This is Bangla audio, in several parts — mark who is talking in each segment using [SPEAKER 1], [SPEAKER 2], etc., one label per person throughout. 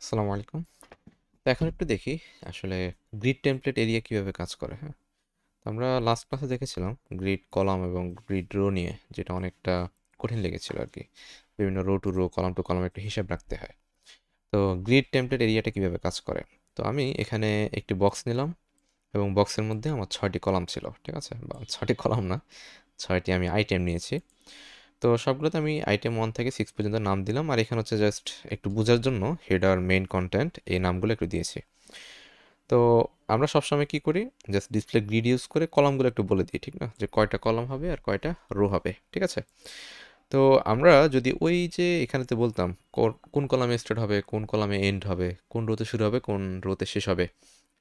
[SPEAKER 1] আসসালামু আলাইকুম। তো এখন একটু দেখি আসলে গ্রিড টেমপ্লেট এরিয়া কিভাবে কাজ করে, হ্যাঁ? তো আমরা লাস্ট ক্লাসে দেখেছিলাম গ্রিড কলাম এবং গ্রিড রো নিয়ে, যেটা অনেকটা কঠিন লেগেছিল আর কি। বিভিন্ন row to row, column to column একটা হিসাব রাখতে হয়। তো গ্রিড টেমপ্লেট এরিয়াটা কিভাবে কাজ করে? তো আমি এখানে একটি বক্স নিলাম এবং বক্সের মধ্যে আমার 6টি কলাম ছিল, ঠিক আছে? বা 6টি কলাম না, 6টি আমি আইটেম নিয়েছি। তো সবগুলোতে আমি আইটেম 1 থেকে 6 পর্যন্ত নাম দিলাম, আর এখানে হচ্ছে জাস্ট একটু বোঝার জন্য হেডার, মেইন কন্টেন্ট এই নামগুলো একটু দিয়েছি। তো আমরা সবসময় কি করি, জাস্ট ডিসপ্লে গ্রিড ইউজ করে কলামগুলো একটু বলে দিই, ঠিক না, যে কয়টা কলাম হবে আর কয়টা রো হবে, ঠিক আছে? তো আমরা যদি ওই যে এখানেতে বলতাম কোন কলামে স্টার্ট হবে, কোন কলামে এন্ড হবে, কোন রোতে শুরু হবে, কোন রোতে শেষ হবে,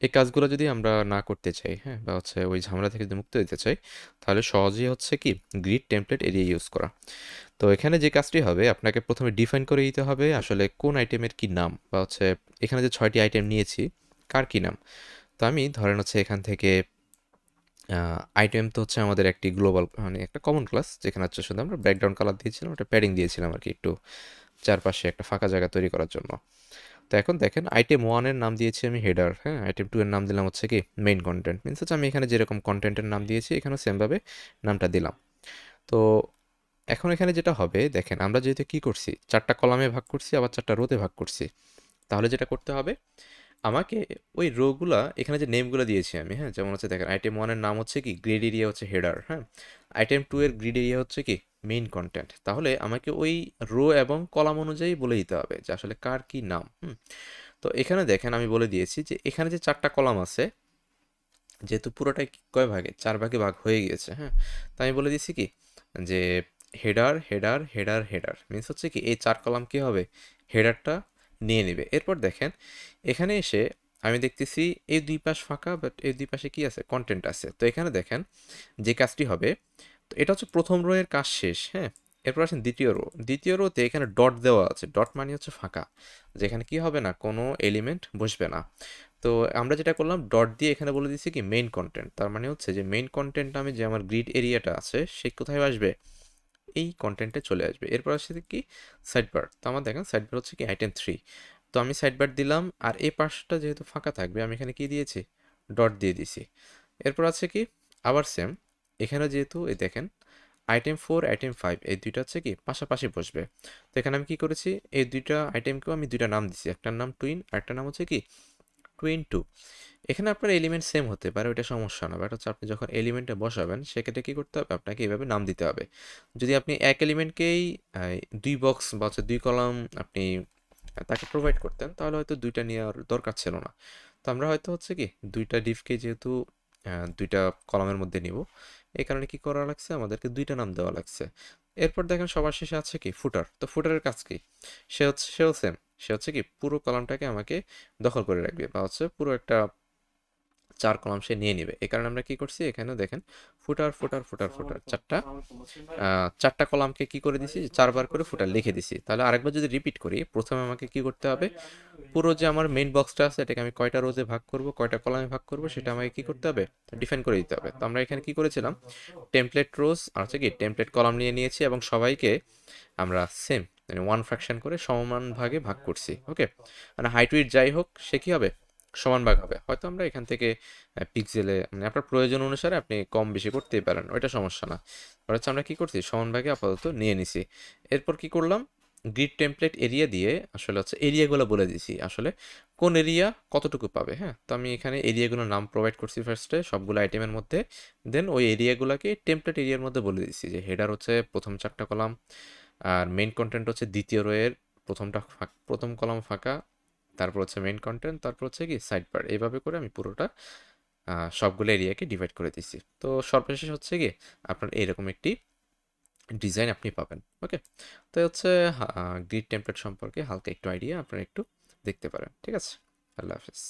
[SPEAKER 1] এই কাজগুলো যদি আমরা না করতে চাই, হ্যাঁ, বা হচ্ছে ওই ঝামেলা থেকে যদি মুক্ত দিতে চাই, তাহলে সহজেই হচ্ছে কি গ্রিড টেমপ্লেট এরিয়া ইউজ করা। তো এখানে যে কাজটি হবে, আপনাকে প্রথমে ডিফাইন করে দিতে হবে আসলে কোন আইটেমের কি নাম, বা হচ্ছে এখানে যে 6টি আইটেম নিয়েছি কার কি নাম। তো আমি ধরেন হচ্ছে এখান থেকে আইটেম তো হচ্ছে আমাদের একটি গ্লোবাল, মানে একটা কমন ক্লাস, যেখানে হচ্ছে শুধু আমরা ব্যাকগ্রাউন্ড কালার দিয়েছিলাম, একটা প্যাডিং দিয়েছিলাম আর কি, একটু চারপাশে একটা ফাঁকা জায়গা তৈরি করার জন্য। তো এখন দেখেন আইটেম 1 এর নাম দিয়েছি আমি হেডার, হ্যাঁ, আইটেম 2 এর নাম দিলাম হচ্ছে কি মেইন কন্টেন্ট, মিনস হচ্ছে আমি এখানে যেরকম কন্টেন্টের নাম দিয়েছি এখানেও সেমভাবে নামটা দিলাম। তো এখন এখানে যেটা হবে দেখেন, আমরা যেহেতু কি করছি, 4টা কলামে ভাগ করছি আবার 4টা রোতে ভাগ করছি, তাহলে যেটা করতে হবে আমাকে ওই রোগুলা, এখানে যে নেমগুলো দিয়েছি আমি, হ্যাঁ, যেমন হচ্ছে দেখেন আইটেম 1 এর নাম হচ্ছে কি গ্রিড এরিয়া হচ্ছে হেডার, হ্যাঁ, আইটেম 2 এর গ্রিড এরিয়া হচ্ছে কি মেইন কন্টেন্ট, তাহলে আমাকে ওই রো এবং কলাম অনুযায়ী বলে দিতে হবে যে আসলে কার কি নাম। তো এখানে দেখেন আমি বলে দিয়েছি যে এখানে যে 4টা কলাম আছে, যেহেতু পুরোটাই কয় ভাগে, 4 ভাগে ভাগ হয়ে গিয়েছে, হ্যাঁ, তো আমি বলে দিয়েছি কি যে header header header header, means হচ্ছে কি এই 4 কলাম কি হবে, হেডারটা নিয়ে নেবে। এরপর দেখেন এখানে এসে আমি দেখতেছি এই দুই পাশ ফাঁকা, বাট এই দুই পাশে কি আছে, কন্টেন্ট আছে। তো এখানে দেখেন যে কাজটি হবে, তো এটা হচ্ছে প্রথম রো এর কাজ শেষ, হ্যাঁ। এরপর আসেন দ্বিতীয় রো, দ্বিতীয় রোতে এখানে ডট দেওয়া আছে, ডট মানে হচ্ছে ফাঁকা, যেখানে কি হবে না, কোনো এলিমেন্ট বসবে না। তো আমরা যেটা করলাম, ডট দিয়ে এখানে বলে দিচ্ছি কি মেইন কন্টেন্ট, তার মানে হচ্ছে যে মেইন কন্টেন্ট আমি যে আমার গ্রিড এরিয়াটা আছে সে কোথায় আসবে, এই কন্টেন্টে চলে আসবে। এরপর আসছে কি সাইড বার, তো আমার দেখেন সাইড বার হচ্ছে কি আইটেম 3, তো আমি সাইড বার দিলাম, আর এই পাশটা যেহেতু ফাঁকা থাকবে আমি এখানে কি দিয়েছি, ডট দিয়ে দিছি। এরপর আছে কি আবার সেম, এখানে যেহেতু এই দেখেন আইটেম 4 আইটেম 5 এই দুইটা হচ্ছে কি পাশাপাশি বসবে। তো এখানে আমি কি করেছি, এই দুইটা আইটেমকেও আমি দুইটা নাম দিছি, একটার নাম টুইন আর একটা নাম হচ্ছে কি টুইন টু। এখানে আপনার এলিমেন্ট সেম হতে পারে, ওইটা সমস্যা না, বাট হচ্ছে আপনি যখন এলিমেন্টে বসাবেন সেক্ষেত্রে কী করতে হবে, আপনাকে এইভাবে নাম দিতে হবে। যদি আপনি এক এলিমেন্টকেই দুই বক্স বা হচ্ছে দুই কলাম আপনি তাকে প্রোভাইড করতেন, তাহলে হয়তো দুইটা নেওয়ার দরকার ছিল না। তো আমরা হয়তো হচ্ছে কি দুইটা ডিভকে যেহেতু দুইটা কলামের মধ্যে নিব, এই কারণে কি করা লাগছে, আমাদেরকে দুইটা নাম দেওয়া লাগছে। এরপর দেখেন সবার শেষে আছে কি ফুটার, তো ফুটারের কাজ কি, সেও সেম, সে হচ্ছে কি পুরো কলামটাকে আমাকে দখল করে রাখবে, বা হচ্ছে পুরো একটা 4 কলাম সে নিয়ে নিবে। এই কারণে আমরা কি করছি, এখানেও দেখেন ফুটার ফুটার ফুটার ফুটার চারটা কলামকে কি করে দিছি, 4বার করে ফুটার লিখে দিছি। তাহলে আরেকবার যদি রিপিট করি, প্রথমে আমাকে কি করতে হবে, পুরো যে আমার মেইন বক্সটা আছে এটাকে আমি কয়টা রোজে ভাগ করব, কয়টা কলামে ভাগ করব, সেটা আমাকে কি করতে হবে, ডিফাইন করে দিতে হবে। তো আমরা এখানে কি করেছিলাম, টেমপ্লেট রোজ আর হচ্ছে কি টেমপ্লেট কলাম নিয়ে নিয়েছি, এবং সবাইকে আমরা সেম মানে 1 ফ্র্যাকশন করে সমান ভাগে ভাগ করছি, ওকে। মানে হাইট উইডথ যাই হোক সে কি হবে, সমান ভাগ হবে। হয়তো আমরা এখান থেকে পিক্সেলে, মানে আপনার প্রয়োজন অনুসারে আপনি কম বেশি করতেই পারেন, ওইটা সমস্যা না। আর হচ্ছে আমরা কি করছি, সমান ভাগে আপাতত নিয়ে নিছি। এরপর কি করলাম, গ্রিড টেমপ্লেট এরিয়া দিয়ে আসলে হচ্ছে এরিয়াগুলো বলে দিছি, আসলে কোন এরিয়া কতটুকু পাবে, হ্যাঁ। তো আমি এখানে এরিয়াগুলোর নাম প্রোভাইড করছি ফার্স্টে সবগুলো আইটেমের মধ্যে, দেন ওই এরিয়াগুলোকে টেমপ্লেট এরিয়ার মধ্যে বলে দিছি যে হেডার হচ্ছে প্রথম 4টা কলাম, আর মেইন কন্টেন্ট হচ্ছে দ্বিতীয় রোয়ের প্রথম কলাম ফাঁকা, তারপর হচ্ছে মেইন কন্টেন্ট, তারপর হচ্ছে কি সাইড বার, এইভাবে করে আমি পুরোটা সবগুলো এরিয়াকে ডিভাইড করে দিছি। তো সর্বশেষ হচ্ছে কি আপনার এইরকম একটি ডিজাইন আপনি পাবেন, ওকে। তো হচ্ছে গ্রিড টেমপ্লেট সম্পর্কে হালকা একটু আইডিয়া আপনারা একটু দেখতে পারেন, ঠিক আছে। আল্লাহ হাফিজ।